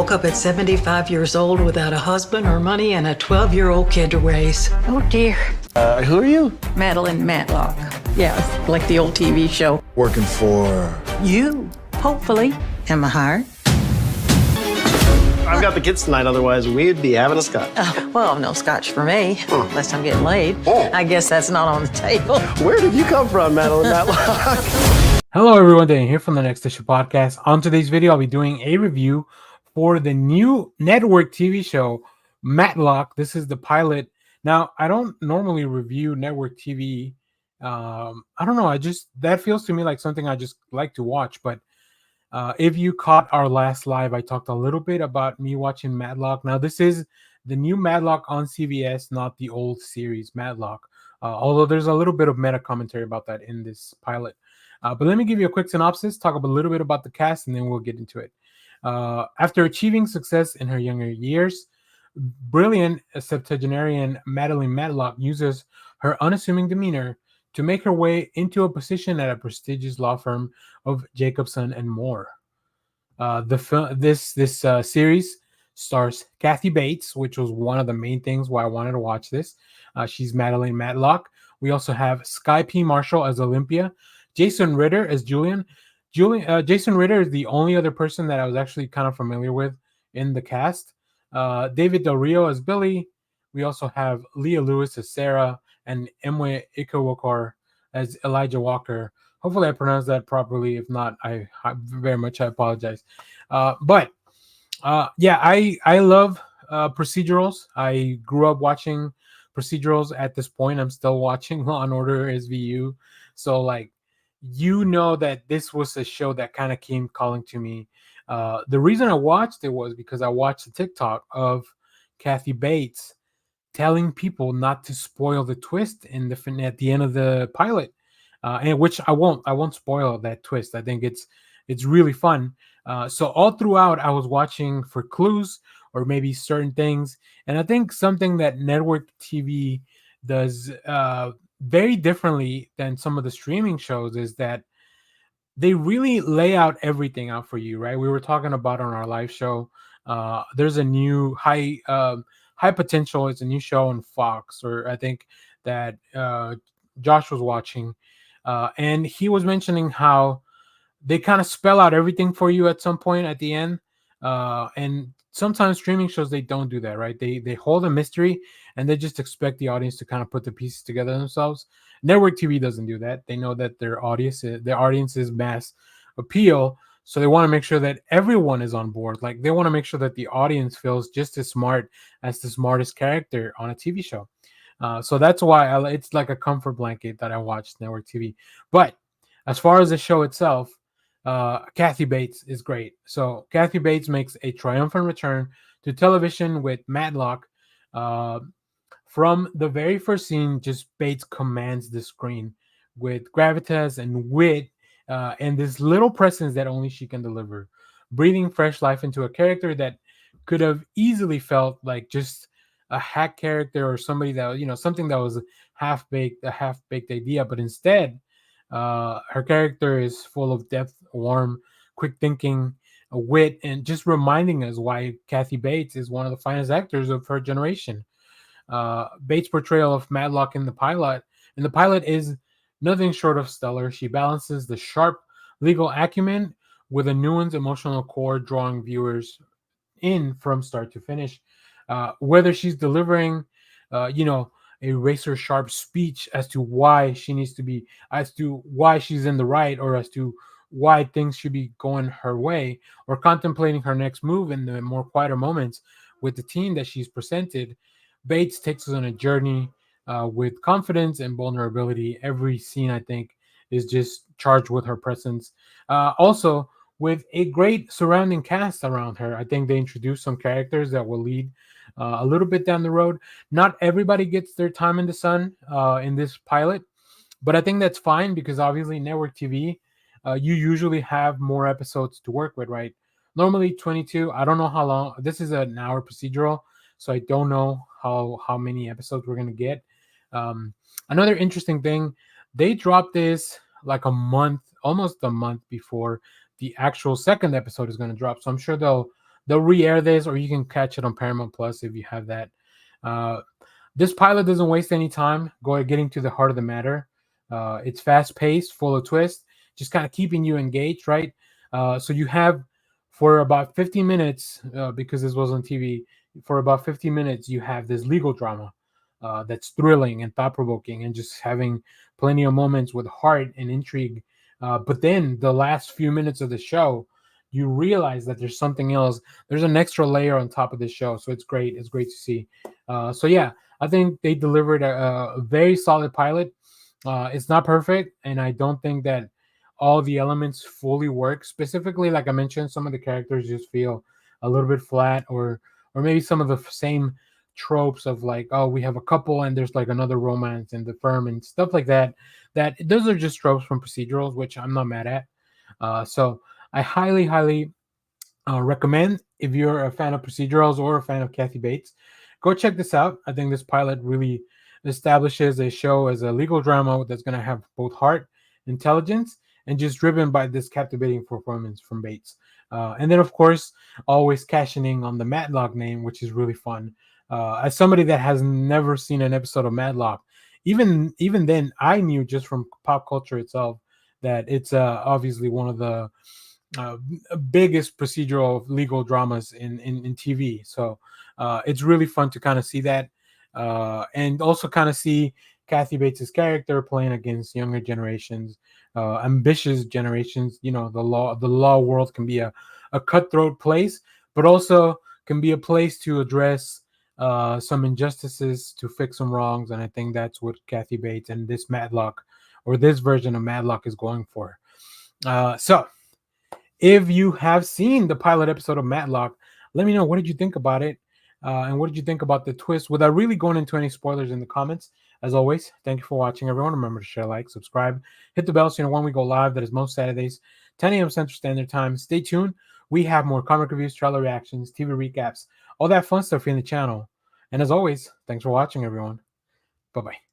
woke up at 75 years old without a husband or money and a 12-year-old kid to raise. Oh, dear. Who are you? Madeline Matlock. Yeah, like the old TV show. Working for... You, hopefully. Emma Hart. I've got the kids tonight, otherwise we'd be having a scotch. Well, no scotch for me, unless I'm getting laid. I guess that's not on the table. Where did you come from, Madeline Matlock? Hello everyone, Dan here from the Next Issue Podcast. On today's video, I'll be doing a review for the new network TV show, Matlock. This is the pilot. Now, I don't normally review network TV. I don't know, that feels to me like something I just like to watch. But if you caught our last live, I talked a little bit about me watching Matlock. Now, this is the new Matlock on CBS, not the old series Matlock. Although there's a little bit of meta commentary about that in this pilot. But let me give you a quick synopsis, talk a little bit about the cast, and then we'll get into it. After achieving success in her younger years, brilliant septuagenarian Madeline Matlock uses her unassuming demeanor to make her way into a position at a prestigious law firm of Jacobson and Moore. This series stars Kathy Bates, which was one of the main things why I wanted to watch this. She's Madeline Matlock. We also have Sky P. Marshall as Olympia, Jason Ritter as Julian. Jason Ritter is the only other person that I was actually kind of familiar with in the cast. David Del Rio as Billy. We also have Leah Lewis as Sarah and Emwe Ikewokor as Elijah Walker. Hopefully I pronounced that properly. If not, I very much apologize. I love procedurals. I grew up watching procedurals. At this point, I'm still watching Law and Order SVU. So that this was a show that kind of came calling to me. The reason I watched it was because I watched a TikTok of Kathy Bates telling people not to spoil the twist at the end of the pilot, and which I won't spoil that twist. I think it's really fun. So all throughout, I was watching for clues or maybe certain things, and I think something that network TV does very differently than some of the streaming shows is that they really lay out everything out for you, right? We were talking about on our live show. There's a new High Potential. It's a new show on Fox, or I think that Josh was watching, and he was mentioning how they kind of spell out everything for you at some point at the end. And sometimes streaming shows, they don't do that, right? They hold a mystery and they just expect the audience to kind of put the pieces together themselves. Network TV doesn't do that. They know that their audience is mass appeal, so they want to make sure that everyone is on board. Like, they want to make sure that the audience feels just as smart as the smartest character on a TV show. So that's why it's like a comfort blanket that I watch network TV. But as far as the show itself, Kathy Bates is great. So Kathy Bates makes a triumphant return to television with Matlock. From the very first scene, just Bates commands the screen with gravitas and wit, and this little presence that only she can deliver, breathing fresh life into a character that could have easily felt like just a hack character or somebody that, something that was a half-baked idea. But instead, her character is full of depth, warm, quick thinking, wit, and just reminding us why Kathy Bates is one of the finest actors of her generation. Bates' portrayal of Matlock in the pilot is nothing short of stellar. She balances the sharp legal acumen with a nuanced emotional core, drawing viewers in from start to finish. Whether she's delivering, a razor sharp speech as to why she's in the right, or as to why things should be going her way, or contemplating her next move in the more quieter moments with the team that she's presented, Bates takes us on a journey with confidence and vulnerability. Every scene, I think, is just charged with her presence. Also, with a great surrounding cast around her. I think they introduced some characters that will lead a little bit down the road. Not everybody gets their time in the sun in this pilot, but I think that's fine, because obviously network TV, you usually have more episodes to work with, right? Normally 22. I don't know how long. This is an hour procedural, so I don't know how many episodes we're going to get. Another interesting thing, they dropped this like almost a month before the actual second episode is going to drop. So I'm sure they'll they'll re-air this, or you can catch it on Paramount Plus if you have that. This pilot doesn't waste any time getting to the heart of the matter. It's fast paced, full of twists, just kind of keeping you engaged, right? So you have for about 15 minutes, because this was on TV, for about 15 minutes, you have this legal drama that's thrilling and thought provoking and just having plenty of moments with heart and intrigue. But then the last few minutes of the show, you realize that there's something else. There's an extra layer on top of the show. So it's great. It's great to see. So yeah, I think they delivered a very solid pilot. It's not perfect, and I don't think that all the elements fully work. Specifically, like I mentioned, some of the characters just feel a little bit flat, or maybe some of the same tropes of like, oh, we have a couple and there's like another romance in the firm and stuff like that. That those are just tropes from procedurals, which I'm not mad at. So I highly recommend, if you're a fan of procedurals or a fan of Kathy Bates, go check this out. I think this pilot really establishes a show as a legal drama that's going to have both heart, intelligence, and just driven by this captivating performance from Bates. And then, of course, always cashing in on the Matlock name, which is really fun. As somebody that has never seen an episode of Matlock, even then, I knew just from pop culture itself that it's obviously one of the biggest procedural legal dramas in TV. So it's really fun to kind of see that, and also kind of see Kathy Bates's character playing against younger generations, ambitious generations. You know, the law world can be a cutthroat place, but also can be a place to address some injustices, to fix some wrongs. And I think that's what Kathy Bates and this Matlock, or this version of Matlock, is going for. So if you have seen the pilot episode of Matlock, let me know, what did you think about it? And what did you think about the twist? Without really going into any spoilers in the comments, as always, thank you for watching, everyone. Remember to share, like, subscribe, hit the bell so you know when we go live. That is most Saturdays, 10 a.m. Central Standard Time. Stay tuned. We have more comic reviews, trailer reactions, TV recaps, all that fun stuff in the channel. And as always, thanks for watching, everyone. Bye-bye.